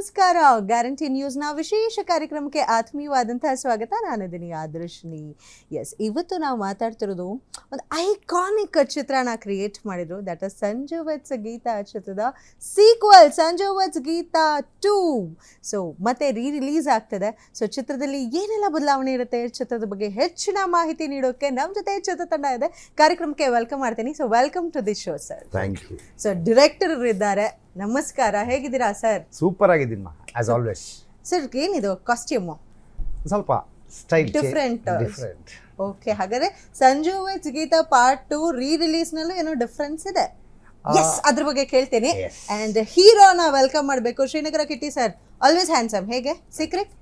ನಮಸ್ಕಾರ. ಗ್ಯಾರಂಟಿ ನ್ಯೂಸ್ನ ವಿಶೇಷ ಕಾರ್ಯಕ್ರಮಕ್ಕೆ ಆತ್ಮೀಯವಾದಂತಹ ಸ್ವಾಗತ. ನಾನಿದ್ದೀನಿ ಆದರ್ಶಿನಿ. ಎಸ್, ಇವತ್ತು ನಾವು ಮಾತಾಡ್ತಿರೋದು ಒಂದು ಐಕಾನಿಕ್ ಚಿತ್ರನ ಕ್ರಿಯೇಟ್ ಮಾಡಿದ್ರು. That is Sanju with Geetha ಚಿತ್ರದ sequel Sanju with Geetha 2. So ಮತ್ತೆ ರಿಲೀಸ್ ಆಗ್ತದೆ. ಸೊ ಚಿತ್ರದಲ್ಲಿ ಏನೆಲ್ಲ ಬದಲಾವಣೆ ಇರುತ್ತೆ, ಚಿತ್ರದ ಬಗ್ಗೆ ಹೆಚ್ಚಿನ ಮಾಹಿತಿ ನೀಡೋಕೆ ನಮ್ಮ ಜೊತೆ ಚಿತ್ರತಂಡ ಇದೆ. ಕಾರ್ಯಕ್ರಮಕ್ಕೆ ವೆಲ್ಕಮ್ ಮಾಡ್ತೀನಿ. So welcome to the show sir. Thank you. So director ಇದ್ದಾರೆ. ನಮಸ್ಕಾರ, ಹೇಗಿದ್ದೀರಾ ಸರ್? ಸೂಪರ್ ಆಗಿದ್ದೀನಿ ಆಸ್ ಆಲ್ವೇಸ್. ಸರ್, ಏನಿದು ಕಾಸ್ಟ್ಯೂಮು? ಸ್ವಲ್ಪ ಸ್ಟೈಲ್ ಡಿಫ್ರೆಂಟ್. ಡಿಫ್ರೆಂಟ್. ಓಕೆ, ಹಾಗಾದ್ರೆ Sanju with Geetha part 2 release ನಲ್ಲೂ ಏನೋ ಡಿಫ್ರೆನ್ಸ್ ಇದೆ. ಎಸ್, ಅದ್ರ ಬಗ್ಗೆ ಕೇಳ್ತೀನಿ. ಅಂಡ್ ಹೀರೋನ ವೆಲ್ಕಮ್ ಮಾಡಬೇಕು. Srinagar Kitty sir, always handsome. ಹೇಗೆ ಸೀಕ್ರೆಟ್?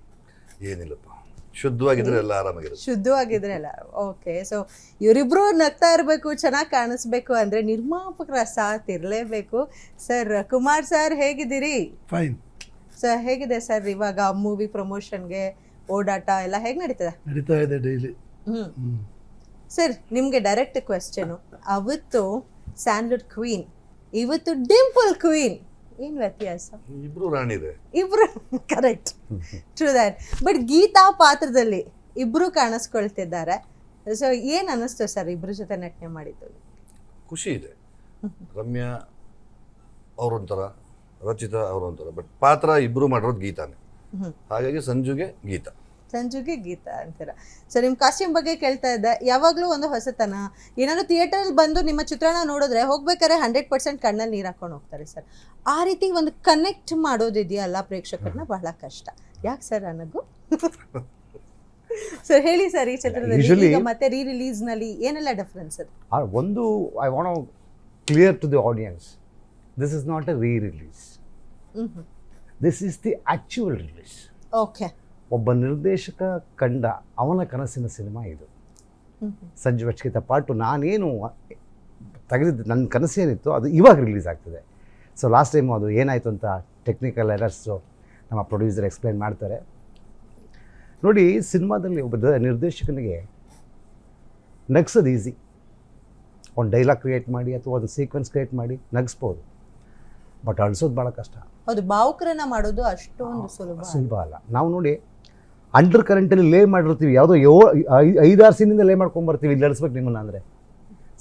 ಏನಿಲ್ಲಪ್ಪ, ಶುದ್ಧವಾಗಿದ್ರೆ ಎಲ್ಲ ಆರಾಮಾಗಿರುತ್ತೆ. ಶುದ್ಧವಾಗಿದ್ರೆ ಎಲ್ಲ ಓಕೆ. ಸೊ ಇವರಿಬ್ರು ನಗ್ತಾ ಇರಬೇಕು, ಚೆನ್ನಾಗಿ ಕಾಣಿಸ್ಬೇಕು ಅಂದ್ರೆ ನಿರ್ಮಾಪಕರ ಸಾಥ್ ಇರಲೇಬೇಕು. ಸರ್, ಕುಮಾರ್ ಸರ್ ಹೇಗಿದ್ದೀರಿ? ಫೈನ್ ಸರ್, ಹೇಗಿದೆ ಸರ್ ಇವಾಗ ಮೂವಿ ಪ್ರಮೋಷನ್ಗೆ ಓಡಾಟ ಎಲ್ಲ ಹೇಗೆ ನಡೀತದೆ? ನಡೀತಾ ಇದೆ ಡೈಲಿ. ಸರ್, ನಿಮಗೆ ಡೈರೆಕ್ಟ್ ಕ್ವೆಶ್ಚನು. ಅವತ್ತು ಸ್ಯಾಂಡ್ಲ್ವುಡ್ ಕ್ವೀನ್, ಇವತ್ತು ಡಿಂಪಲ್ ಕ್ವೀನ್, ಏನು ವ್ಯತ್ಯಾಸ? ಇಬ್ರು ರಾಣಿದೆ. ಇಬ್ರು correct, true that. But Geetha ಪಾತ್ರದಲ್ಲಿ ಇಬ್ರು ಕಾಣಿಸ್ಕೊಳ್ತಿದ್ದಾರೆ. ಸೊ ಏನು ಅನ್ನಿಸ್ತು ಸರ್ ಇಬ್ರ ಜೊತೆ ನಟನೆ ಮಾಡಿದ್ದು? ಖುಷಿ ಇದೆ. ರಮ್ಯಾ ಅವರೊಂಥರ, ರಚಿತಾ ಅವರೊಂಥರ, ಬಟ್ ಪಾತ್ರ ಇಬ್ರು ಮಾಡಿರೋದು ಗೀತಾನೆ. ಹಾಗಾಗಿ ಸಂಜುಗೆ ಗೀತಾ. ಸಂಜುಗೆ ಗೀತಾ ಅಂತೀರ. ಸೊ ನಿಮ್ಮ ಕಾಸ್ಟ್ಯೂಮ್ ಬಗ್ಗೆ ಕೇಳ್ತಾ ಇದ್ದೆ. ಯಾವಾಗಲೂ ಒಂದು ಹೊಸತನ. ಏನಾದ್ರು ಥಿಯೇಟರ್ ಬಂದು ನಿಮ್ಮ ಚಿತ್ರಣ ನೋಡಿದ್ರೆ ಹೋಗ್ಬೇಕಾದ್ರೆ 100% ಕಣ್ಣಲ್ಲಿ ನೀರು ಹಾಕೊಂಡು ಹೋಗ್ತಾರೆ ಸರ್. ಆ ರೀತಿ ಒಂದು ಕನೆಕ್ಟ್ ಮಾಡೋದಿದೆಯಲ್ಲ ಪ್ರೇಕ್ಷಕರನ್ನ, ಬಹಳ ಕಷ್ಟ. ಯಾಕೆ ಸರ್ ನನಗೂ? ಸರ್ ಹೇಳಿ ಸರ್, ಈ ಚಿತ್ರದಲ್ಲಿ ಈಗ ಮತ್ತೆ ರಿಲೀಸ್ ನಲ್ಲಿ ಏನೆಲ್ಲ ಡಿಫ್ರೆನ್ಸ್ ಇದೆ? ಒಂದು I want clear to the audience, this is not a release, this is the actual release. Okay. ಒಬ್ಬ ನಿರ್ದೇಶಕ ಕಂಡ ಅವನ ಕನಸಿನ ಸಿನಿಮಾ ಇದು ಸಂಜು ವಿತ್ ಗೀತಾ ಪಾರ್ಟ್ 2. ನಾನೇನು ತೆಗೆದಿದ್ದು ನನ್ನ ಕನಸೇನಿತ್ತು ಅದು ಇವಾಗ ರಿಲೀಸ್ ಆಗ್ತದೆ. ಸೊ ಲಾಸ್ಟ್ ಟೈಮು ಅದು ಏನಾಯಿತು ಅಂತ ಟೆಕ್ನಿಕಲ್ ಎರರ್ಸು ನಮ್ಮ ಪ್ರೊಡ್ಯೂಸರ್ ಎಕ್ಸ್ಪ್ಲೈನ್ ಮಾಡ್ತಾರೆ. ನೋಡಿ, ಸಿನಿಮಾದಲ್ಲಿ ಒಬ್ಬ ನಿರ್ದೇಶಕನಿಗೆ ನಗ್ಸೋದು ಈಸಿ. ಒಂದು ಡೈಲಾಗ್ ಕ್ರಿಯೇಟ್ ಮಾಡಿ ಅಥವಾ ಒಂದು ಸೀಕ್ವೆನ್ಸ್ ಕ್ರಿಯೇಟ್ ಮಾಡಿ ನಗಿಸ್ಬೋದು. ಬಟ್ ಅಳಿಸೋದು ಭಾಳ ಕಷ್ಟ. ಹೌದು, ಭಾವುಕರನ್ನ ಮಾಡೋದು ಅಷ್ಟೊಂದು ಸುಲಭ ಅಲ್ಲ. ನಾವು ನೋಡಿ ಅಂಡರ್ ಕರೆಂಟಲ್ಲಿ ಲೇ ಮಾಡಿರ್ತೀವಿ, ಯಾವುದೋ 5-6 ಸೀನಿಂದ ಲೇ ಮಾಡ್ಕೊಂಬರ್ತೀವಿ, ಇಲ್ಲಿ ನಡೆಸ್ಬೇಕು ನಿಮ್ಮನ್ನು ಅಂದರೆ.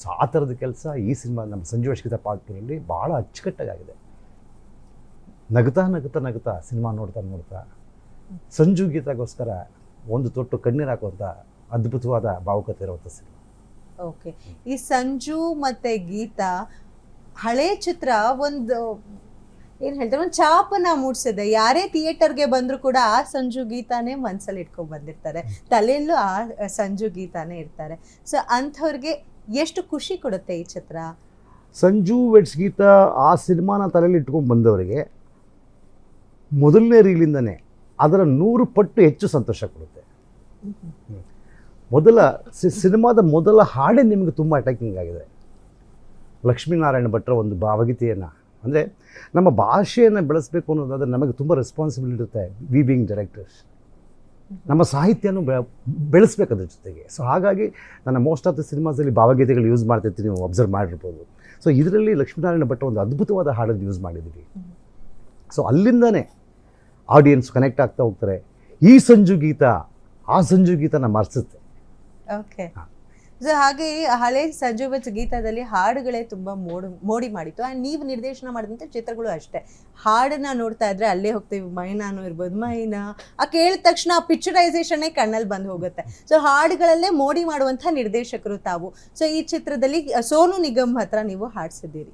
ಸೊ ಆ ಥರದ ಕೆಲಸ ಈ ಸಿನಿಮಾ ನಮ್ಮ ಸಂಜು ವಿತ್ ಗೀತಾ ಪಾರ್ಟ್ 2ರಲ್ಲಿ ಭಾಳ ಅಚ್ಚುಕಟ್ಟಾಗಿದೆ. ನಗ್ತಾ ನಗ್ತಾ ನಗ್ತಾ ಸಿನಿಮಾ ನೋಡ್ತಾ ಸಂಜು ಗೀತಾಗೋಸ್ಕರ ಒಂದು ತೊಟ್ಟು ಕಣ್ಣೀರು ಹಾಕುವಂಥ ಅದ್ಭುತವಾದ ಭಾವುಕತೆ ಇರುವಂಥ ಸಿನಿಮಾ. ಓಕೆ. ಈ ಸಂಜು ಮತ್ತೆ ಗೀತಾ ಹಳೆ ಚಿತ್ರ ಒಂದು ಏನು ಹೇಳ್ತಾರೆ, ಒಂದು ಛಾಪನ್ನ ಮೂಡಿಸಿದೆ. ಯಾರೇ ಥಿಯೇಟರ್ಗೆ ಬಂದರೂ ಕೂಡ ಆ ಸಂಜು ಗೀತಾನೇ ಮನಸ್ಸಲ್ಲಿ ಇಟ್ಕೊಂಡು ಬಂದಿರ್ತಾರೆ, ತಲೆಯಲ್ಲೂ ಆ ಸಂಜು ಗೀತಾನೇ ಇರ್ತಾರೆ. ಸೊ ಅಂಥವ್ರಿಗೆ ಎಷ್ಟು ಖುಷಿ ಕೊಡುತ್ತೆ ಈ ಚಿತ್ರ? ಸಂಜು ವಿತ್ ಗೀತಾ ಆ ಸಿನಿಮಾನ ತಲೆಯಲ್ಲಿ ಇಟ್ಕೊಂಡು ಬಂದವರಿಗೆ ಮೊದಲನೇ ರೀಲಿಂದನೇ ಅದರ 100 ಪಟ್ಟು ಹೆಚ್ಚು ಸಂತೋಷ ಕೊಡುತ್ತೆ. ಸಿನಿಮಾದ ಮೊದಲ ಹಾಡೇ ನಿಮಗೆ ತುಂಬ ಅಟ್ಯಾಕಿಂಗ್ ಆಗಿದೆ. ಲಕ್ಷ್ಮೀನಾರಾಯಣ ಭಟ್ರ ಒಂದು ಭಾವಗೀತೆಯನ್ನು, ಅಂದರೆ ನಮ್ಮ ಭಾಷೆಯನ್ನು ಬೆಳೆಸಬೇಕು ಅನ್ನೋದಾದರೆ ನಮಗೆ ತುಂಬ ರೆಸ್ಪಾನ್ಸಿಬಿಲಿಟಿ ಇರುತ್ತೆ. ವಿ ಬೀಯಿಂಗ್ ಡೈರೆಕ್ಟರ್ಸ್ ನಮ್ಮ ಸಾಹಿತ್ಯನೂ ಬೆಳೆಸ್ಬೇಕು ಅದ್ರ ಜೊತೆಗೆ. ಸೊ ಹಾಗಾಗಿ ನಾನು ಮೋಸ್ಟ್ ಆಫ್ ದ ಸಿನಿಮಾಸಲ್ಲಿ ಭಾವಗೀತೆಗಳು ಯೂಸ್ ಮಾಡ್ತಿರ್ತೀನಿ, ನೀವು ಅಬ್ಸರ್ವ್ ಮಾಡಿರ್ಬೋದು. ಸೊ ಇದರಲ್ಲಿ ಲಕ್ಷ್ಮೀನಾರಾಯಣ ಭಟ್ರ ಒಂದು ಅದ್ಭುತವಾದ ಹಾಡನ್ನು ಯೂಸ್ ಮಾಡಿದ್ದೀವಿ. ಸೊ ಅಲ್ಲಿಂದನೇ ಆಡಿಯನ್ಸ್ ಕನೆಕ್ಟ್ ಆಗ್ತಾ ಹೋಗ್ತಾರೆ. ಈ ಸಂಜು ಗೀತಾ ಆ ಸಂಜು ಗೀತಾನ ಮರೆಸುತ್ತೆ. ಓಕೆ. ಸೊ ಹಾಗೆ ಹಳೆ ಸಂಜು ವಿತ್ ಗೀತಾದಲ್ಲಿ ಹಾಡುಗಳೇ ತುಂಬ ಮೋಡಿ ಮಾಡಿತ್ತು. ಆ್ಯಂಡ್ ನೀವು ನಿರ್ದೇಶನ ಮಾಡಿದಂಥ ಚಿತ್ರಗಳು ಅಷ್ಟೇ. ಹಾಡನ್ನ ನೋಡ್ತಾ ಇದ್ರೆ ಅಲ್ಲೇ ಹೋಗ್ತೀವಿ. ಮೈನಾನು ಇರ್ಬೋದು, ಮೈನಾ ಆ ಕೇಳಿದ ತಕ್ಷಣ ಆ ಪಿಕ್ಚರೈಸೇಷನ್ನೇ ಕಣ್ಣಲ್ಲಿ ಬಂದು ಹೋಗುತ್ತೆ. ಸೊ ಹಾಡುಗಳಲ್ಲೇ ಮೋಡಿ ಮಾಡುವಂಥ ನಿರ್ದೇಶಕರು ತಾವು. ಸೊ ಈ ಚಿತ್ರದಲ್ಲಿ ಸೋನು ನಿಗಮ್ ಹತ್ರ ನೀವು ಹಾಡಿಸಿದ್ದೀರಿ.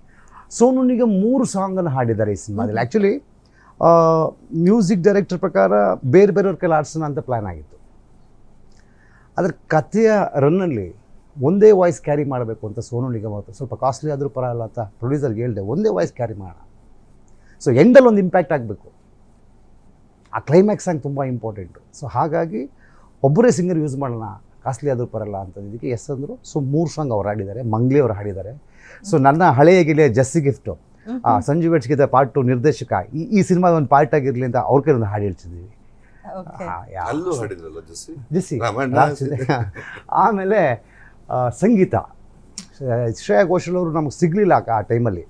ಸೋನು ನಿಗಮ್ 3 ಸಾಂಗನ್ನು ಹಾಡಿದ್ದಾರೆ ಈ ಸಿನಿಮಾದಲ್ಲಿ. ಆ್ಯಕ್ಚುಲಿ ಮ್ಯೂಸಿಕ್ ಡೈರೆಕ್ಟರ್ ಪ್ರಕಾರ ಬೇರೆ ಬೇರೆಯವ್ರ ಕೈಲಿ ಆಡಿಸೋಣ ಅಂತ ಪ್ಲ್ಯಾನ್ ಆಗಿತ್ತು. ಅದರ ಕಥೆಯ ರನ್ನಲ್ಲಿ ಒಂದೇ ವಾಯ್ಸ್ ಕ್ಯಾರಿ ಮಾಡಬೇಕು ಅಂತ ಸೋನು ನಿಗಮ್ ಅವತ್ತು ಸ್ವಲ್ಪ ಕಾಸ್ಟ್ಲಿ ಆದರೂ ಪರವಾಗಿಲ್ಲ ಅಂತ ಪ್ರೊಡ್ಯೂಸರ್ಗೆ ಹೇಳಿದೆ, ಒಂದೇ ವಾಯ್ಸ್ ಕ್ಯಾರಿ ಮಾಡೋಣ. ಸೊ ಎಂಡಲ್ಲಿ ಒಂದು ಇಂಪ್ಯಾಕ್ಟ್ ಆಗಬೇಕು, ಆ ಕ್ಲೈಮ್ಯಾಕ್ಸ್ ಸಾಂಗ್ ತುಂಬ ಇಂಪಾರ್ಟೆಂಟು. ಸೊ ಹಾಗಾಗಿ ಒಬ್ಬರೇ ಸಿಂಗರ್ ಯೂಸ್ ಮಾಡೋಣ, ಕಾಸ್ಟ್ಲಿ ಆದರೂ ಪರಲ್ಲ ಅಂತಂದಿದ್ದಕ್ಕೆ ಎಸ್ ಅಂದರು. ಸೊ 3 ಸಾಂಗ್ ಅವ್ರು ಹಾಡಿದ್ದಾರೆ, ಮಂಗ್ಲಿ ಅವರು ಹಾಡಿದ್ದಾರೆ. ಸೊ ನನ್ನ ಹಳೆಯ ಗೆಳೆಯ ಜಸ್ಸಿ ಗಿಫ್ಟು ಸಂಜು ವಿತ್ ಗೀತಾ ಪಾರ್ಟ್ 2 ನಿರ್ದೇಶಕ ಈ ಸಿನಿಮಾದ ಒಂದು ಪಾರ್ಟ್ ಆಗಿರಲಿ ಅಂತ ಅವ್ರ ಕೈ ಒಂದು ಹಾಡು ಹೇಳ್ತಿದ್ದೀವಿ. ಜಸ್ಸಿ. ಆಮೇಲೆ ಸಂಗೀತ ಶ್ರೇಯಾ ಘೋಷಲ್ ಅವರು ನಮಗೆ ಸಿಗಲಿಲ್ಲ ಆ ಟೈಮಲ್ಲಿ.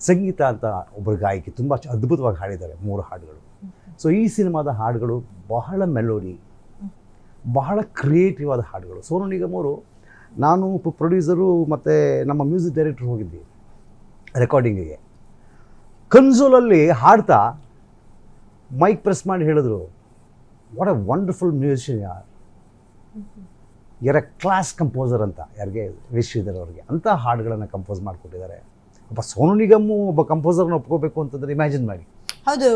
ಸಂಗೀತ ಅಂತ ಒಬ್ಬರು ಗಾಯಕಿ ತುಂಬ ಅದ್ಭುತವಾಗಿ ಹಾಡಿದ್ದಾರೆ 3 ಹಾಡುಗಳು. ಸೊ ಈ ಸಿನಿಮಾದ ಹಾಡುಗಳು ಬಹಳ ಮೆಲೋಡಿ, ಬಹಳ ಕ್ರಿಯೇಟಿವ್ ಆದ ಹಾಡುಗಳು. ಸೋನು ನಿಗಮ್ ಅವರು, ನಾನು ಪ್ರೊಡ್ಯೂಸರು ಮತ್ತು ನಮ್ಮ ಮ್ಯೂಸಿಕ್ ಡೈರೆಕ್ಟರ್ ಹೋಗಿದ್ವಿ ರೆಕಾರ್ಡಿಂಗಿಗೆ. ಕನ್ಸೋಲಲ್ಲಿ ಹಾಡ್ತಾ ಮೈಕ್ ಪ್ರೆಸ್ ಮಾಡಿ ಹೇಳಿದ್ರು, ವಾಟ್ ಅ ವಂಡರ್ಫುಲ್ ಮ್ಯೂಸಿಷಿಯನ್ ಯಾರ್, ಕ್ಲಾಸ್ ಕಂಪೋಸರ್ ಅಂತ. ಯಾರಿಗೆ? ಶ್ರೀಧರ್ ಅವ್ರಿಗೆ. ಅಂಥ ಹಾಡುಗಳನ್ನು ಕಂಪೋಸ್ ಮಾಡಿಕೊಟ್ಟಿದ್ದಾರೆ. ಒಬ್ಬ ಸೋನು ನಿಗಮ್ ಒಬ್ಬ ಕಂಪೋಸರ್ನ ಒಪ್ಕೋಬೇಕು ಅಂತಂದರೆ ಇಮ್ಯಾಜಿನ್ ಮಾಡಿ. ಹೌದು,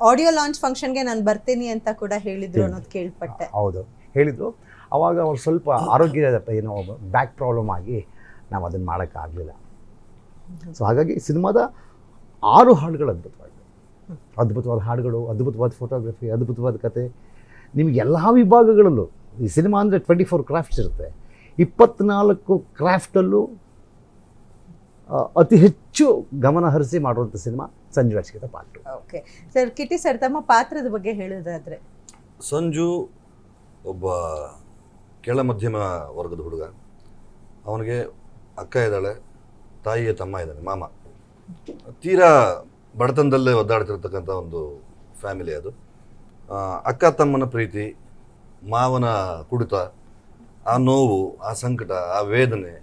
ಆಡಿಯೋ ಲಾಂಚ್ ಫಂಕ್ಷನ್ಗೆ ನಾನು ಬರ್ತೀನಿ ಅಂತ ಕೂಡ ಹೇಳಿದ್ರು ಅನ್ನೋದು ಕೇಳ್ಪಟ್ಟೆ. ಹೌದು, ಹೇಳಿದರು. ಆವಾಗ ಅವ್ರು ಸ್ವಲ್ಪ ಆರೋಗ್ಯ ಏನೋ ಬ್ಯಾಕ್ ಪ್ರಾಬ್ಲಮ್ ಆಗಿ ನಾವು ಅದನ್ನು ಮಾಡೋಕ್ಕಾಗಲಿಲ್ಲ. ಸೊ ಹಾಗಾಗಿ ಸಿನಿಮಾದ 6 ಹಾಡುಗಳು ಅದ್ಭುತವಾದ ಹಾಡುಗಳು, ಅದ್ಭುತವಾದ ಫೋಟೋಗ್ರಫಿ, ಅದ್ಭುತವಾದ ಕತೆ. ನಿಮಗೆ ಎಲ್ಲ ವಿಭಾಗಗಳಲ್ಲೂ ಈ ಸಿನಿಮಾ ಅಂದರೆ 24 ಕ್ರಾಫ್ಟ್ಸ್ ಇರುತ್ತೆ. 24 ಕ್ರಾಫ್ಟಲ್ಲೂ ಅತಿ ಹೆಚ್ಚು ಗಮನ ಹರಿಸಿ ಮಾಡುವಂಥ ಸಿನಿಮಾ ಸಂಜು ರಾಜಕೀಯ ಪಾತ್ರ. ಓಕೆ ಸರ್, ಕಿಟಿ ಸರ್ ತಮ್ಮ ಪಾತ್ರದ ಬಗ್ಗೆ ಹೇಳೋದಾದ್ರೆ? ಸಂಜು ಒಬ್ಬ ಕೆಳ ಮಧ್ಯಮ ವರ್ಗದ ಹುಡುಗ. ಅವನಿಗೆ ಅಕ್ಕ ಇದ್ದಾಳೆ, ತಾಯಿಯ ತಮ್ಮ ಇದ್ದಾನೆ, ಮಾಮ. ತೀರಾ ಬಡತನದಲ್ಲೇ ಒದ್ದಾಡ್ತಿರ್ತಕ್ಕಂಥ ಒಂದು ಫ್ಯಾಮಿಲಿ ಅದು. ಅಕ್ಕ ತಮ್ಮನ ಪ್ರೀತಿ, ಮಾವನ ಕುಡಿತ, ಆ ನೋವು, ಆ ಸಂಕಟ, ಆ ವೇದನೆ,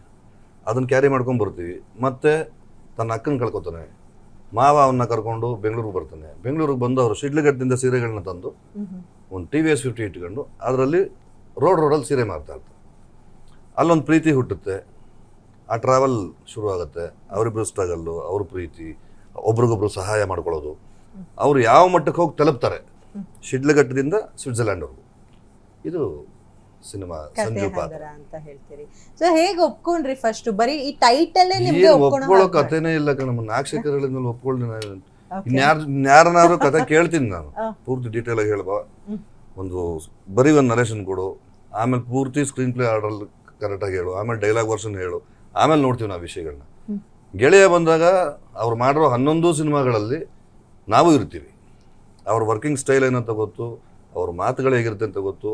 ಅದನ್ನು ಕ್ಯಾರಿ ಮಾಡ್ಕೊಂಡು ಬರ್ತೀವಿ. ಮತ್ತು ತನ್ನ ಅಕ್ಕನ ಕಳ್ಕೊತಾನೆ. ಮಾವ ಅವನ್ನ ಕರ್ಕೊಂಡು ಬೆಂಗಳೂರಿಗೆ ಬರ್ತಾನೆ. ಬೆಂಗಳೂರಿಗೆ ಬಂದು ಅವರು ಶಿಡ್ಲಘಟ್ಟದಿಂದ ಸೀರೆಗಳನ್ನ ತಂದು ಒಂದು TVS 50 ಇಟ್ಕೊಂಡು ಅದರಲ್ಲಿ ರೋಡಲ್ಲಿ ಸೀರೆ ಮಾರ್ತಾ ಇರ್ತಾರೆ. ಅಲ್ಲೊಂದು ಪ್ರೀತಿ ಹುಟ್ಟುತ್ತೆ. ಆ ಟ್ರಾವೆಲ್ ಶುರು ಆಗುತ್ತೆ. ಅವರಿಬ್ಬರು ಸ್ಟ್ರಗಲ್ಲು, ಅವ್ರ ಪ್ರೀತಿ, ಒಬ್ರಿಗೊಬ್ರು ಸಹಾಯ ಮಾಡ್ಕೊಳ್ಳೋದು. ಅವರು ಯಾವ ಮಟ್ಟಕ್ಕೆ ಹೋಗಿ ತಲುಪ್ತಾರೆ, ಶಿಡ್ಲಘಟ್ಟದಿಂದ ಸ್ವಿಟ್ಜರ್ಲ್ಯಾಂಡ್ವರೆಗೂ. ಇದು ಸಿನಿಮಾ ಸಂಜು ಪಾತ್ರ ಅಂತ ಹೇಳ್ತೀರಿ. ಸೊ ಹೇಗೆ ಒಪ್ಕೊಂಡ್ರಿ ಫಸ್ಟ್? ಬರೀ ಈ ಟೈಟಲ್ಲೇ ನಿಮಗೆ ಒಪ್ಕೊಳ್ಳೋ ಕಥೆನೇ ಇಲ್ಲ ಕಣಮ್ಮ. ನಾಗಶೇಖರ್ ಹೇಳಿದ್ಮೇಲೆ ಒಪ್ಕೊಳ್ಳಿ. ಇನ್ಯಾರನಾದ್ರು ಕತೆ ಕೇಳ್ತೀನಿ ನಾನು, ಪೂರ್ತಿ ಡೀಟೇಲ್ ಆಗಿ ಹೇಳ್ಬಾ, ಒಂದು ಬರೀ ಒಂದು ನರೇಷನ್ ಕೊಡು, ಆಮೇಲೆ ಪೂರ್ತಿ ಸ್ಕ್ರೀನ್ ಪ್ಲೇ ಆರ್ಡರ್ ಕರೆಕ್ಟಾಗಿ ಹೇಳು, ಆಮೇಲೆ ಡೈಲಾಗ್ ವರ್ಷನ್ ಹೇಳು, ಆಮೇಲೆ ನೋಡ್ತೀವಿ ನಾವು ವಿಷಯಗಳನ್ನ. ಗೆಳೆಯ ಬಂದಾಗ ಅವ್ರು ಮಾಡಿರೋ 11 ಸಿನಿಮಾಗಳಲ್ಲಿ ನಾವು ಇರ್ತೀವಿ. ಅವ್ರ ವರ್ಕಿಂಗ್ ಸ್ಟೈಲ್ ಏನಂತ ಗೊತ್ತು, ಅವ್ರ ಮಾತುಗಳು ಹೇಗಿರುತ್ತೆ ಅಂತ ಗೊತ್ತು,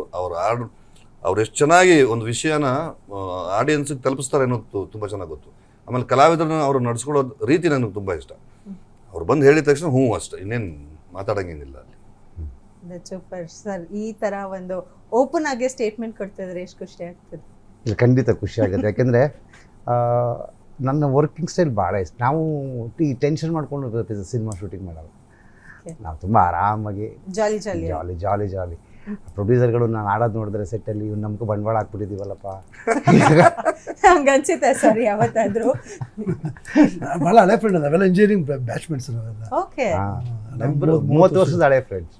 ಅವ್ರು ಎಷ್ಟು ಚೆನ್ನಾಗಿ ಒಂದು ವಿಷಯನ ಆಡಿಯನ್ಸಿಗೆ ತಲುಪಿಸ್ತಾರೆ ಅನ್ನೋದು ತುಂಬ ಚೆನ್ನಾಗಿ ಗೊತ್ತು. ಆಮೇಲೆ ಕಲಾವಿದರನ್ನ ಅವರು ನಡ್ಸ್ಕೊಳ್ಳೋ ರೀತಿ ನನಗೆ ತುಂಬ ಇಷ್ಟ. ಅವ್ರು ಬಂದು ಹೇಳಿದ ತಕ್ಷಣ ಹ್ಞೂ ಅಷ್ಟೇ, ಇನ್ನೇನು ಮಾತಾಡೋಂಗೇನಿಲ್ಲ ಅಲ್ಲಿ. Super sir. ಈ ಥರ ಒಂದು ಓಪನ್ ಆಗಿ ಸ್ಟೇಟ್ಮೆಂಟ್ ಕೊಡ್ತಿದ್ರೆ ಎಷ್ಟು ಖುಷಿ ಆಗ್ತದೆ. ಖಂಡಿತ ಖುಷಿ ಆಗುತ್ತೆ. ಯಾಕೆಂದರೆ ನನ್ನ ವರ್ಕಿಂಗ್ ಸ್ಟೈಲ್ ಭಾಳ ಇಷ್ಟ. ನಾವು ಈ ಟೆನ್ಷನ್ ಮಾಡ್ಕೊಂಡು ಸಿನಿಮಾ ಶೂಟಿಂಗ್ ಮಾಡಲ್ಲ. ನಾವು ತುಂಬ ಆರಾಮಾಗಿ ಜಾಲಿ ಪ್ರೊಡ್ಯೂಸರ್ಗಳು ನಾನು ಆಡೋದು ನೋಡಿದ್ರೆ ಸೆಟ್ಟಲ್ಲಿ ಇವ್ನು ನಮ್ಗೆ ಬಂಡವಾಳ ಹಾಕ್ಬಿಟ್ಟಿದ್ದೀವಲ್ಲಪ್ಪ ಹಂಗನ್ಸುತ್ತೆ ಸರ್ ಯಾವತ್ತಾದರೂ? ಭಾಳ ಹಳೆ ಫ್ರೆಂಡ್, ನಾವೆಲ್ಲ ಇಂಜಿನಿಯರಿಂಗ್ ಬ್ಯಾಚ್ಮೆಂಟ್ಸ್ ನಾವೆಲ್ಲ. ಓಕೆ, 30 ವರ್ಷದ ಹಳೆ ಫ್ರೆಂಡ್ಸ್.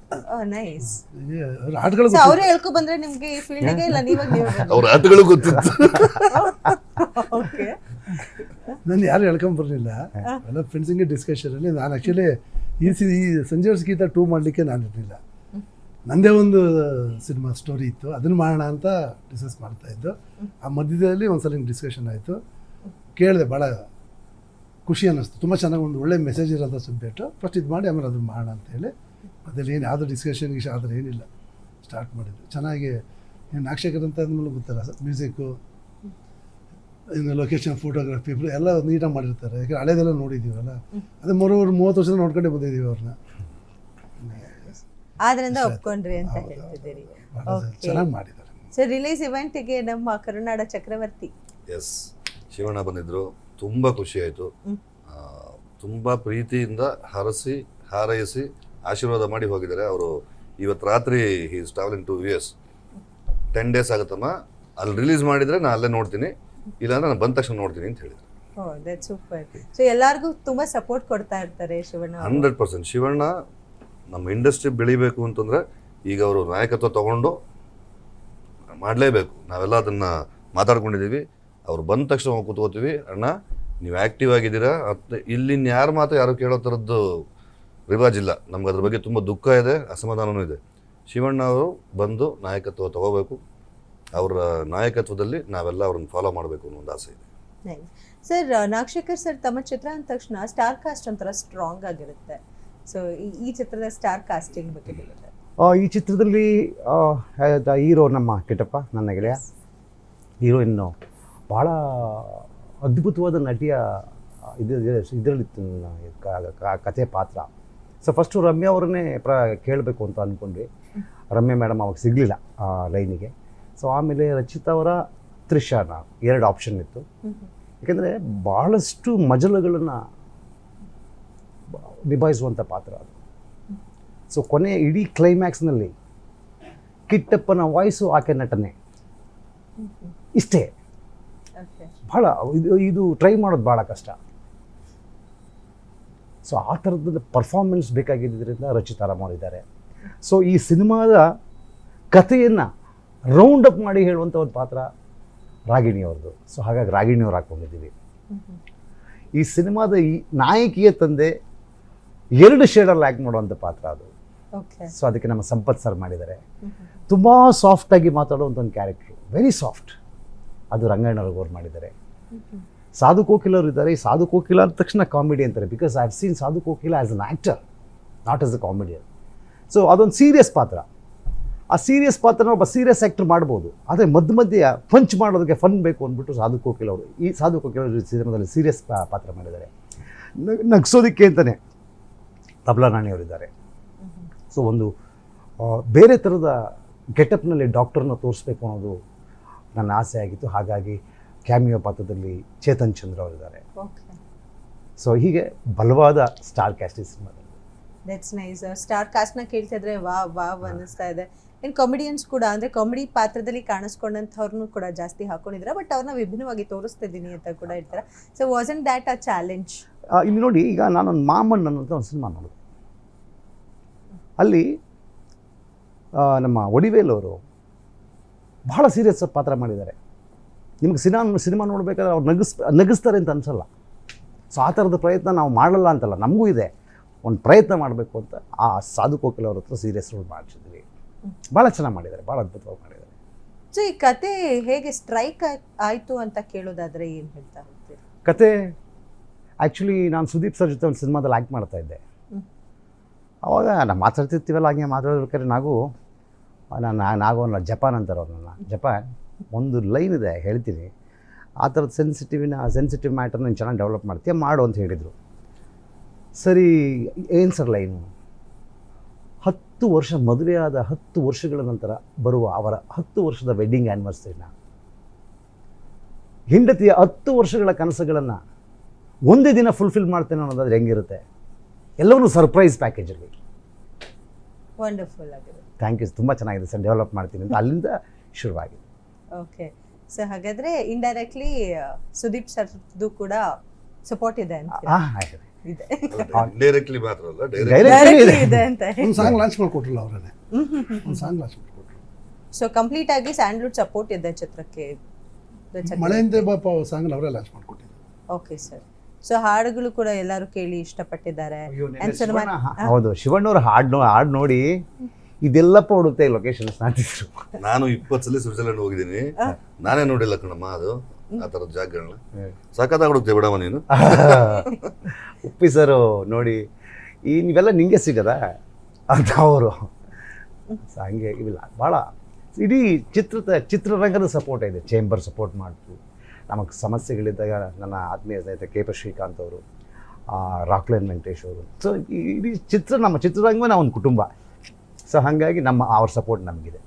ನೈಸ್. ಆಟಗಳು ಅವರೇ ಹೇಳ್ಕೊ ಬಂದ್ರೆ ನಿಮ್ಗೆ ಈ ಫೀಲ್ಡಿಗೆ ಇಲ್ಲ ನೀವೇ ಅವ್ರ ಆಟಗಳು ಗೊತ್ತಿತ್ತು. ಓಕೆ, ನಾನು ಯಾರು ಹೇಳ್ಕೊಂಬರ್ಲಿಲ್ಲ. ಎಲ್ಲ ಫ್ರೆಂಡ್ಸಿಂಗೆ ಡಿಸ್ಕಷನಲ್ಲಿ ನಾನು ಆ್ಯಕ್ಚುಲಿ ಈ ಸಂಜೆ ಗೀತಾ 2 ಮಾಡಲಿಕ್ಕೆ ನಾನು ಇರಲಿಲ್ಲ. ನನ್ನದೇ ಒಂದು ಸಿನಿಮಾ ಸ್ಟೋರಿ ಇತ್ತು, ಅದನ್ನು ಮಾಡೋಣ ಅಂತ ಡಿಸ್ಕಸ್ ಮಾಡ್ತಾಯಿದ್ದು. ಆ ಮಧ್ಯದಲ್ಲಿ ಒಂದ್ಸಲ ಹಿಂಗೆ ಡಿಸ್ಕಷನ್ ಆಯಿತು, ಕೇಳಿದೆ, ಭಾಳ ಖುಷಿ ಅನ್ನಿಸ್ತು. ತುಂಬ ಚೆನ್ನಾಗಿ ಒಂದು ಒಳ್ಳೆ ಮೆಸೇಜ್ ಇರೋಂಥ ಸಬ್ಜೆಕ್ಟು. ಫಸ್ಟ್ ಇದು ಮಾಡಿ ಆಮೇಲೆ ಅದನ್ನು ಮಾಡೋಣ ಅಂತೇಳಿ ಅದ್ರಲ್ಲಿ ಏನು ಯಾವುದೋ ಡಿಸ್ಕಷನ್ ಆದರೆ ಏನಿಲ್ಲ, ಸ್ಟಾರ್ಟ್ ಮಾಡಿದ್ದು. ಚೆನ್ನಾಗಿ ಏನು ನಾಗಶೇಖರ್ ಅಂತ ಅಂದಮೇಲೆ ಗೊತ್ತಲ್ಲ, ಮ್ಯೂಸಿಕ್ಕು, ಇನ್ನು ಲೊಕೇಶನ್, ಫೋಟೋಗ್ರಫಿ ಎಲ್ಲ ನೀಟಾಗಿ ಮಾಡಿರ್ತಾರೆ. ಯಾಕಂದರೆ ಹಳೆದೆಲ್ಲ ನೋಡಿದ್ದೀವಲ್ಲ, ಅದೇ 30 ವರ್ಷದ ನೋಡ್ಕೊಂಡೇ ಬಂದಿದ್ದೀವಿ ಅವ್ರನ್ನ. ಆದ್ರಿಂದ ಒಪ್ಕೊಂಡ್ರಿ ಅಂತ ಹೇಳ್ತಿದ್ದೀರಿ. ಚೆನ್ನಾಗಿ ಮಾಡಿದ್ದಾರೆ ಸರ್. ರಿಲೀಸ್ ಇವೆಂಟ್ಗೆ ನಮ್ಮ ಕರುನಾಡ ಚಕ್ರವರ್ತಿ ಎಸ್ ಶಿವಣ್ಣ ಬಂದಿದ್ರು, ತುಂಬ ಖುಷಿ ಆಯಿತು. ತುಂಬ ಪ್ರೀತಿಯಿಂದ ಹಾರೈಸಿ ಆಶೀರ್ವಾದ ಮಾಡಿ ಹೋಗಿದ್ದಾರೆ. ಅವರು ಇವತ್ತು ರಾತ್ರಿ is travelling to US. 10 days ಆಗುತ್ತಮ್ಮ. ಅಲ್ಲಿ ರಿಲೀಸ್ ಮಾಡಿದರೆ ನಾನು ಅಲ್ಲೇ ನೋಡ್ತೀನಿ, ಇಲ್ಲಾಂದ್ರೆ ನಾನು ಬಂದ ತಕ್ಷಣ ನೋಡ್ತೀನಿ ಅಂತ ಹೇಳಿದ್ರು. ಓ, ದಟ್ಸ್ ಸೂಪರ್. ಸೊ ಎಲ್ಲರಿಗೂ ತುಂಬ ಸಪೋರ್ಟ್ ಕೊಡ್ತಾ ಇರ್ತಾರೆ ಶಿವಣ್ಣ. 100% ಶಿವಣ್ಣ ನಮ್ಮ ಇಂಡಸ್ಟ್ರಿ ಬೆಳಿಬೇಕು ಅಂತಂದರೆ ಈಗ ಅವರು ನಾಯಕತ್ವ ತಗೊಂಡು ಮಾಡಲೇಬೇಕು. ನಾವೆಲ್ಲ ಅದನ್ನು ಮಾತಾಡ್ಕೊಂಡಿದ್ದೀವಿ. ಅವ್ರು ಬಂದ ತಕ್ಷಣ ಕೂತ್ಕೋತೀವಿ, ಅಣ್ಣ ನೀವು ಆ್ಯಕ್ಟಿವ್ ಆಗಿದ್ದೀರಾ, ಇಲ್ಲಿನ ಯಾರ ಮಾತು ಯಾರು ಕೇಳೋ ಥರದ್ದು ರಿವಾಜಿಲ್ಲ. ನಮ್ಗೆ ಅದ್ರ ಬಗ್ಗೆ ತುಂಬ ದುಃಖ ಇದೆ, ಅಸಮಾಧಾನವೂ ಇದೆ. ಶಿವಣ್ಣ ಅವರು ಬಂದು ನಾಯಕತ್ವ ತಗೋಬೇಕು. ಅವರ ನಾಯಕತ್ವದಲ್ಲಿ ನಾವೆಲ್ಲ ಅವ್ರನ್ನ ಫಾಲೋ ಮಾಡಬೇಕು ಅನ್ನೋ ಒಂದು ಆಸೆ ಇದೆ. ಸರ್, ನಾಗಶೇಖರ್ ಸರ್ ತಮ್ಮ ಚಿತ್ರ ಅಂದ ತಕ್ಷಣ ಸ್ಟಾರ್ ಕಾಸ್ಟ್ ಒಂಥರ ಸ್ಟ್ರಾಂಗ್ ಆಗಿರುತ್ತೆ. ಸೊ ಈ ಚಿತ್ರದ ಸ್ಟಾರ್ ಕಾಸ್ಟಿಂಗ್ ಬಗ್ಗೆ ಹೇಳಿದ್ರೆ? ಈ ಚಿತ್ರದಲ್ಲಿ ಹೀರೋ ನಮ್ಮ ಕಿಟ್ಟಪ್ಪ, ನನ್ನ ಗೆಳೆಯ. ಹೀರೋಯಿನ್ನು ಭಾಳ ಅದ್ಭುತವಾದ ನಟಿಯ ಇದರಲ್ಲಿತ್ತು ಕಥೆ ಪಾತ್ರ. ಸೊ ಫಸ್ಟು ರಮ್ಯಾ ಅವ್ರನ್ನೇ ಕೇಳಬೇಕು ಅಂತ ಅಂದ್ಕೊಂಡ್ವಿ. ರಮ್ಯಾ ಮೇಡಮ್ ಅವಾಗ ಸಿಗಲಿಲ್ಲ ಲೈನಿಗೆ. ಸೊ ಆಮೇಲೆ ರಚಿತಾ ಅವರ ತ್ರಿಷಾನ 2 ಆಪ್ಷನ್ ಇತ್ತು. ಯಾಕೆಂದರೆ ಭಾಳಷ್ಟು ಮಜಲುಗಳನ್ನು ನಿಭಾಯಿಸುವಂಥ ಪಾತ್ರ ಅದು. ಸೊ ಕೊನೆ ಇಡೀ ಕ್ಲೈಮ್ಯಾಕ್ಸ್ನಲ್ಲಿ ಕಿಟ್ಟಪ್ಪನ ವಾಯ್ಸು ಆಕೆ ನಟನೆ ಇಷ್ಟೇ. ಭಾಳ ಇದು ಟ್ರೈ ಮಾಡೋದು ಭಾಳ ಕಷ್ಟ. ಸೊ ಆ ಥರದ್ದು ಪರ್ಫಾರ್ಮೆನ್ಸ್ ಬೇಕಾಗಿದ್ದರಿಂದ ರಚಿತಾ ರಾಮ್ ಅವರಿದ್ದಾರೆ. ಸೊ ಈ ಸಿನಿಮಾದ ಕಥೆಯನ್ನು ರೌಂಡ್ ಅಪ್ ಮಾಡಿ ಹೇಳುವಂಥ ಒಂದು ಪಾತ್ರ ರಾಗಿಣಿ ಅವ್ರದ್ದು. ಸೊ ಹಾಗಾಗಿ ರಾಗಿಣಿ ಅವ್ರು ಹಾಕ್ಕೊಂಡಿದ್ದೀವಿ. ಈ ಸಿನಿಮಾದ ಈ ನಾಯಕಿಯ ತಂದೆ 2 ಶೇಡಲ್ಲಿ ಆ್ಯಕ್ಟ್ ಮಾಡುವಂಥ ಪಾತ್ರ ಅದು. ಸೊ ಅದಕ್ಕೆ ನಮ್ಮ ಸಂಪತ್ ಸರ್ ಮಾಡಿದ್ದಾರೆ. ತುಂಬ ಸಾಫ್ಟಾಗಿ ಮಾತಾಡುವಂಥ ಒಂದು ಕ್ಯಾರೆಕ್ಟ್ರು, ವೆರಿ ಸಾಫ್ಟ್. ಅದು ರಂಗಣ್ಣವ್ರು ಮಾಡಿದ್ದಾರೆ. ಸಾಧು ಕೋಕಿಲ ಅವರು ಇದ್ದಾರೆ. ಈ ಸಾಧು ಕೋಕಿಲ ಅಂದ ತಕ್ಷಣ ಕಾಮಿಡಿ ಅಂತಾರೆ, because I have seen Sadhu Kokila as an actor, not as a comedian. So ಅದೊಂದು ಸೀರಿಯಸ್ ಪಾತ್ರ. ಆ ಸೀರಿಯಸ್ ಪಾತ್ರನ ಒಬ್ಬ ಸೀರಿಯಸ್ ಆ್ಯಕ್ಟರ್ ಮಾಡ್ಬೋದು, ಆದರೆ ಮಧ್ಯೆ ಪಂಚ್ ಮಾಡೋದಕ್ಕೆ ಫನ್ ಬೇಕು ಅಂದ್ಬಿಟ್ಟು ಸಾಧು ಕೋಕಿಲ ಅವರು ಈ ಸಾಧು ಕೋಕಿಲ ಅವರು ಸಿನಿಮಾದಲ್ಲಿ ಸೀರಿಯಸ್ ಪಾತ್ರ ಮಾಡಿದ್ದಾರೆ. ನಗ್ಸೋದಕ್ಕೆ ಅಂತಲೇ ತಬ್ಲಾ ನಾಣಿ ಅವರಿದ್ದಾರೆ. ಸೊ ಒಂದು ಬೇರೆ ಥರದ ಗೆಟಪ್ನಲ್ಲಿ ಡಾಕ್ಟರ್ನ ತೋರಿಸ್ಬೇಕು ಅನ್ನೋದು ನನ್ನ ಆಸೆ ಆಗಿತ್ತು. ಹಾಗಾಗಿ ಕ್ಯಾಮಿಯೋ ಪಾತ್ರದಲ್ಲಿ ಚೇತನ್ ಚಂದ್ರ ಅವರಿದ್ದಾರೆ. ಸೊ ಹೀಗೆ ಬಲವಾದ ಸ್ಟಾರ್ ಕ್ಯಾಸ್ಟ್ ಈ ಸಿನಿಮಾದಲ್ಲಿ. That's nice. ಸ್ಟಾರ್ ಕಾಸ್ಟ್ನ ಕೇಳ್ತಿದ್ರೆ ವಾವ್ ಅನ್ನಿಸ್ತಾ ಇದೆ. ಇನ್ನು ಕಾಮಿಡಿಯನ್ಸ್ ಕೂಡ, ಅಂದರೆ ಕಾಮಿಡಿ ಪಾತ್ರದಲ್ಲಿ ಕಾಣಿಸ್ಕೊಂಡಂಥವ್ರನ್ನೂ ಕೂಡ ಜಾಸ್ತಿ ಹಾಕೊಂಡಿದ್ರೆ, ಬಟ್ ಅವ್ರನ್ನ ವಿಭಿನ್ನವಾಗಿ ತೋರಿಸ್ತಿದ್ದೀನಿ ಅಂತ ಕೂಡ ಹೇಳ್ತಾರೆ. So wasn't that a challenge? ಇಲ್ಲಿ ನೋಡಿ, ಈಗ ನಾನೊಂದು ಮಾಮನ್ ಅನ್ನೋಂಥ ಒಂದು ಸಿನಿಮಾ ನೋಡಿದೆ. ಅಲ್ಲಿ ನಮ್ಮ ವಡಿವೇಲ್ ಅವರು ಬಹಳ ಸೀರಿಯಸ್ ಪಾತ್ರ ಮಾಡಿದ್ದಾರೆ. ನಿಮ್ಗೆ ಸಿನಿಮಾ ನೋಡಬೇಕಾದ್ರೆ ಅವ್ರು ನಗಿಸ್ತಾರೆ ಅಂತ ಅನಿಸಲ್ಲ. ಸೊ ಆ ಥರದ ಪ್ರಯತ್ನ ನಾವು ಮಾಡಲ್ಲ ಅಂತಲ್ಲ, ನಮಗೂ ಇದೆ, ಒಂದು ಪ್ರಯತ್ನ ಮಾಡಬೇಕು ಅಂತ ಆ ಸಾಧು ಕೋಕಿಲ ಅವ್ರ ಹತ್ರ ಸೀರಿಯಸ್ ರೋಲ್ ಮಾಡಿಸಿದ್ವಿ. ಭಾಳ ಚೆನ್ನಾಗಿ ಮಾಡಿದ್ದಾರೆ, ಭಾಳ ಅದ್ಭುತವಾಗಿ ಮಾಡಿದ್ದಾರೆ. ಸೊ ಈ ಕತೆ ಹೇಗೆ ಸ್ಟ್ರೈಕ್ ಆಯಿತು ಅಂತ ಕೇಳೋದಾದರೆ ಏನು ಹೇಳ್ತಾ ಹೋಗ್ತೀರಿ? ಕತೆ ಆ್ಯಕ್ಚುಲಿ ನಾನು ಸುದೀಪ್ ಸರ್ ಜೊತೆ ಒಂದು ಸಿನಿಮಾದಲ್ಲಿ ಆ್ಯಕ್ಟ್ ಮಾಡ್ತಾಯಿದ್ದೆ. ಆವಾಗ ನಾವು ಮಾತಾಡ್ತಿರ್ತೀವಲ್ಲ, ಹಾಗೆ ಮಾತಾಡೋದಕ್ಕೆ ನಾಗೂ ಅಲ್ಲ ಜಪಾನ್ ಅಂತಾರೆ ಅವ್ರನ್ನ. ಜಪಾನ್ ಒಂದು ಲೈನ್ ಇದೆ ಹೇಳ್ತೀನಿ, ಆ ಥರದ ಸೆನ್ಸಿಟಿವ್ ಮ್ಯಾಟರ್ನ ನೀನು ಚೆನ್ನಾಗಿ ಡೆವಲಪ್ ಮಾಡ್ತೀಯ, ಮಾಡು ಅಂತ ಹೇಳಿದರು. ಸರಿ, ಏನು ಸರ್ ಲೈನು? 10 ವರ್ಷ ಮದುವೆಯಾದ 10 ವರ್ಷಗಳ ನಂತರ ಬರುವ ಅವರ 10 ವರ್ಷದ ವೆಡ್ಡಿಂಗ್ ಆ್ಯನಿವರ್ಸರಿನ ಹೆಂಡತಿಯ 10 ವರ್ಷಗಳ ಕನಸುಗಳನ್ನು ಒಂದೇ ದಿನ ಫುಲ್ಫಿಲ್ ಮಾಡ್ತೇನೆ ಅನ್ನೋದಾದ್ರೆ ಹೆಂಗಿರುತ್ತೆ? ಎಲ್ಲವನ್ನೂ ಸರ್ಪ್ರೈಸ್ ಪ್ಯಾಕೇಜಲ್ಲಿ. ವಂಡರ್ಫುಲ್ ಆಗಿದೆ. ಥ್ಯಾಂಕ್ ಯು, ತುಂಬ ಚೆನ್ನಾಗಿದೆ ಸರ್, ಡೆವಲಪ್ ಮಾಡ್ತೀನಿ ಅಂತ ಅಲ್ಲಿಂದ ಶುರುವಾಗಿದೆ. ಓಕೆ. ಸೊ ಹಾಗಾದರೆ ಇಂಡೈರೆಕ್ಟ್ಲಿ ಸುದೀಪ್ ಸರ್ದು ಕೂಡ ಸಪೋರ್ಟ್ ಇದೆ ಅಂತ? ಇದೆ, ಡೈರೆಕ್ಟ್ಲಿ ಮಾತ್ರ ಅಲ್ಲ, ಡೈರೆಕ್ಟ್ಲಿ ಇದೆ ಅಂತ ಒಂದು ಸಾಂಗ್ ಲಾಂಚ್ ಮಾಡಿಕೊಟ್ರಲ್ಲ ಅವರೇ, ಒಂದು ಸಾಂಗ್ ಲಾಂಚ್ ಮಾಡಿಕೊಟ್ರು. ಸೊ ಕಂಪ್ಲೀಟ್ ಆಗಿ ಸ್ಯಾಂಡ್ಲ್ವುಡ್ ಸಪೋರ್ಟ್ ಇದೆ ಚಿತ್ರಕ್ಕೆ. ಮಳೆಯಿಂದ ಬಾಪ ಸಾಂಗ್ ಅವರೇ ಲಾಂಚ್ ಮಾಡಿಕೊಟ್ಟಿದ್ರು. Okay sir. ಸೊ ಹಾಡುಗಳು ಕೂಡ ಎಲ್ಲರೂ ಕೇಳಿ ಇಷ್ಟಪಟ್ಟಿದ್ದಾರೆ. ಹೌದು, ಶಿವಣ್ಣವ್ರ ಹಾಡು ನೋಡಿ ಇದೆಲ್ಲಪ್ಪ ಹುಡುಕ್ತಾ ಈ ಲೊಕೇಶನ್ಸ್ ಅಂತಿದ್ರು. ನಾನು 20 ಸಲ ಸ್ವಿಟ್ಜರ್ಲೆಂಡ್ ಹೋಗಿದ್ದೀನಿ, ನಾನೇ ನೋಡಿಲ್ಲ ಕಣಮ್ಮ ಅದು ಆ ಥರದ ಜಾಗಗಳನ್ನ. ಸಖತ್ತಾಗಿ ಹುಡುಕ್ತೆ ಬಿಡಮ್ಮ ನೀನು. ಉಪ್ಪಿ ಸರು ನೋಡಿ, ಈ ನೀವೆಲ್ಲ ನಿಂಗೆ ಸಿಗದ ಅಂತ ಅವರು. ಹಂಗೆ ಇವಿಲ್ಲ, ಭಾಳ ಇಡೀ ಚಿತ್ರರಂಗದ ಸಪೋರ್ಟ್ ಇದೆ. ಚೇಂಬರ್ ಸಪೋರ್ಟ್ ಮಾಡ್ತು. ನಮಗೆ ಸಮಸ್ಯೆಗಳಿದ್ದಾಗ ನನ್ನ ಆತ್ಮೀಯ ಸ್ನೇಹಿತ ಕೆ.ಪಿ. ಶ್ರೀಕಾಂತ್ ಅವರು, ರಾಕ್ಲೈನ್ ವೆಂಕಟೇಶ್ ಅವರು. ಸೊ ಇಡೀ ನಮ್ಮ ಚಿತ್ರರಂಗವೇ ನಾವು ಒಂದು ಕುಟುಂಬ. ಸೊ ಹಾಗಾಗಿ ಅವ್ರ ಸಪೋರ್ಟ್ ನಮಗಿದೆ.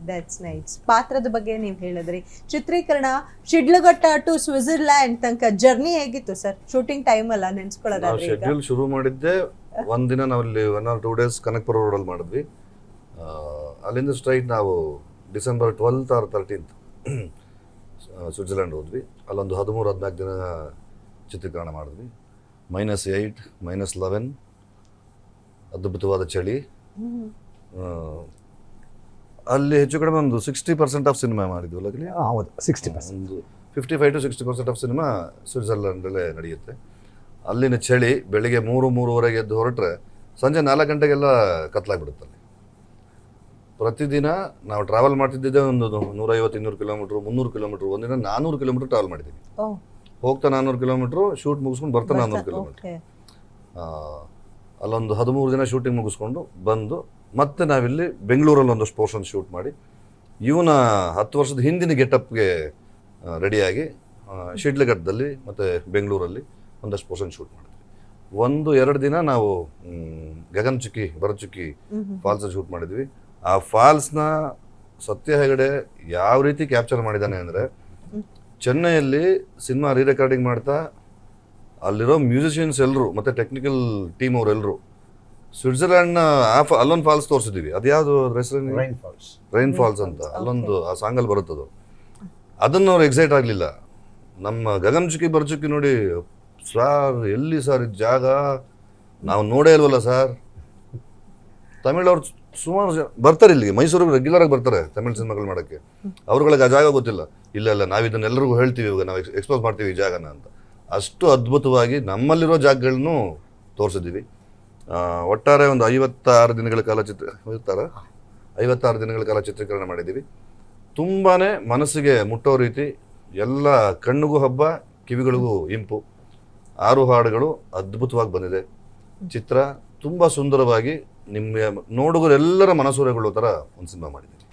That's nice. ಪಾತ್ರದ ಬಗ್ಗೆ ನೀವು ಹೇಳಿದ್ರಿ, ಚಿತ್ರೀಕರಣ ಶಿಡ್ಲಘಟ್ಟ ಟು ಸ್ವಿಟ್ಜರ್ಲ್ಯಾಂಡ್ ತನಕ ಜರ್ನಿ ಹೇಗಿತ್ತು ಸರ್? ಶೂಟಿಂಗ್ ಟೈಮ್ ಅಲ್ಲ ನೆನ್ಸ್ಕೊಳ್ಳೋದಾದ್ರೆ. ಶೆಡ್ಯೂಲ್ ಶುರು ಮಾಡಿದ್ದೆ ಒಂದಿನ ನಾವಲ್ಲಿ 1 or 2 days ಕನಕಪುರ ರೋಡಲ್ಲಿ ಮಾಡಿದ್ವಿ. ಅಲ್ಲಿಂದ ಸ್ಟ್ರೈಟ್ ನಾವು December 12th or 13th Switzerland ಹೋದ್ವಿ. ಅಲ್ಲೊಂದು 13-14 ದಿನ ಚಿತ್ರೀಕರಣ ಮಾಡಿದ್ವಿ. -8 -11 ಅದ್ಭುತವಾದ ಚಳಿ. ಅಲ್ಲಿ ಹೆಚ್ಚು ಕಡಿಮೆ ಒಂದು 60% ಆಫ್ ಸಿನಿಮಾ ಮಾಡಿದ್ವಲ್ಲ ಅಲ್ಲಿ. ಹೌದು, 60%. ಒಂದು 55 to 60% ಆಫ್ ಸಿನಿಮಾ ಸ್ವಿಟ್ಜರ್ಲ್ಯಾಂಡಲ್ಲೇ ನಡೆಯುತ್ತೆ. ಅಲ್ಲಿನ ಚಳಿ, ಬೆಳಿಗ್ಗೆ 3-3:30 ಎದ್ದು ಹೊರಟ್ರೆ ಸಂಜೆ 4 ಗಂಟೆಗೆಲ್ಲ ಕತ್ಲಾಗ್ಬಿಡುತ್ತೆ ಅಲ್ಲಿ. ಪ್ರತಿದಿನ ನಾವು ಟ್ರಾವೆಲ್ ಮಾಡ್ತಿದ್ದಿದ್ದೆ ಒಂದು 150-200 ಕಿಲೋಮೀಟ್ರ್, 300 ಕಿಲೋಮೀಟ್ರ್. ಒಂದಿನ 400 ಕಿಲೋಮೀಟ್ರ್ ಟ್ರಾವೆಲ್ ಮಾಡಿದ್ದೀವಿ. ಹೋಗ್ತಾ 400 ಕಿಲೋಮೀಟ್ರು, ಶೂಟ್ ಮುಗಿಸ್ಕೊಂಡು ಬರ್ತಾ 400 ಕಿಲೋಮೀಟ್ರ್. ಅಲ್ಲೊಂದು 13 ದಿನ ಶೂಟಿಂಗ್ ಮುಗಿಸ್ಕೊಂಡು ಬಂದು ಮತ್ತೆ ನಾವಿಲ್ಲಿ ಬೆಂಗಳೂರಲ್ಲಿ ಒಂದಷ್ಟು ಪೋರ್ಷನ್ ಶೂಟ್ ಮಾಡಿ ಇವನ 10 ವರ್ಷದ ಹಿಂದಿನ ಗೆಟಪ್ಗೆ ರೆಡಿಯಾಗಿ ಶಿಡ್ಲಘಟ್ಟದಲ್ಲಿ ಮತ್ತು ಬೆಂಗಳೂರಲ್ಲಿ ಒಂದಷ್ಟು ಪೋರ್ಷನ್ ಶೂಟ್ ಮಾಡಿದ್ವಿ. 1-2 ದಿನ ನಾವು ಗಗನ್ ಚುಕ್ಕಿ ಭರತ್ ಚುಕ್ಕಿ ಫಾಲ್ಸ್ ಶೂಟ್ ಮಾಡಿದ್ವಿ. ಆ ಫಾಲ್ಸ್ನ ಸತ್ಯ ಹೆಗಡೆ ಯಾವ ರೀತಿ ಕ್ಯಾಪ್ಚರ್ ಮಾಡಿದ್ದಾನೆ ಅಂದರೆ, ಚೆನ್ನೈಯಲ್ಲಿ ಸಿನಿಮಾ ರೀ ರೆಕಾರ್ಡಿಂಗ್ ಮಾಡ್ತಾ ಅಲ್ಲಿರೋ ಮ್ಯೂಸಿಷಿಯನ್ಸ್ ಎಲ್ಲರೂ ಮತ್ತು ಟೆಕ್ನಿಕಲ್ ಟೀಮ್ ಅವರೆಲ್ಲರೂ ಸ್ವಿಟ್ಜರ್ಲ್ಯಾಂಡ್ನ ಅಲ್ಲೊಂದು ಫಾಲ್ಸ್ ತೋರಿಸಿದ್ದೀವಿ. ಅದ್ಯಾವುದು ಹೆಸರು? ರೈನ್ ಫಾಲ್ಸ್ ಅಂತ, ಅಲ್ಲೊಂದು ಆ ಸಾಂಗಲ್ಲಿ ಬರುತ್ತದು. ಅದನ್ನು ಅವ್ರು ಎಕ್ಸೈಟ್ ಆಗಲಿಲ್ಲ. ನಮ್ಮ ಗಗನ್ ಚುಕ್ಕಿ ಬರ್ಚುಕ್ಕಿ ನೋಡಿ, ಸರ್ ಎಲ್ಲಿ ಸರ್ ಇದು ಜಾಗ, ನಾವು ನೋಡೇ ಇಲ್ವಲ್ಲ ಸರ್. ತಮಿಳವ್ರು ಸುಮಾರು ಬರ್ತಾರೆ ಇಲ್ಲಿಗೆ, ಮೈಸೂರಿಗೆ ರೆಗ್ಯುಲರ್ ಆಗಿ ಬರ್ತಾರೆ ತಮಿಳ್ ಸಿನಿಮಾಗಳು ಮಾಡೋಕ್ಕೆ. ಅವ್ರುಗಳಿಗೆ ಆ ಜಾಗ ಗೊತ್ತಿಲ್ಲ. ಇಲ್ಲ ನಾವು ಇದನ್ನೆಲ್ಲರಿಗೂ ಹೇಳ್ತೀವಿ, ಇವಾಗ ನಾವು ಎಕ್ಸ್ಪೋಸ್ ಮಾಡ್ತೀವಿ ಈ ಜಾಗನ ಅಂತ. ಅಷ್ಟು ಅದ್ಭುತವಾಗಿ ನಮ್ಮಲ್ಲಿರೋ ಜಾಗಗಳನ್ನು ತೋರಿಸಿದ್ದೀವಿ. ಒಟ್ಟಾರೆ ಒಂದು 56 ದಿನಗಳ ಕಾಲ 56 ದಿನಗಳ ಕಾಲ ಚಿತ್ರೀಕರಣ ಮಾಡಿದ್ದೀವಿ. ತುಂಬಾ ಮನಸ್ಸಿಗೆ ಮುಟ್ಟೋ ರೀತಿ, ಎಲ್ಲ ಕಣ್ಣಿಗೂ ಹಬ್ಬ, ಕಿವಿಗಳಿಗೂ ಇಂಪು. 6 ಹಾಡುಗಳು ಅದ್ಭುತವಾಗಿ ಬಂದಿದೆ. ಚಿತ್ರ ತುಂಬ ಸುಂದರವಾಗಿ ನಿಮ್ಮ ನೋಡುಗರೆಲ್ಲರ ಮನಸೂರೆಗೊಳ್ಳೋ ಥರ ಒಂದು ಸಿನಿಮಾ ಮಾಡಿದ್ದೀವಿ.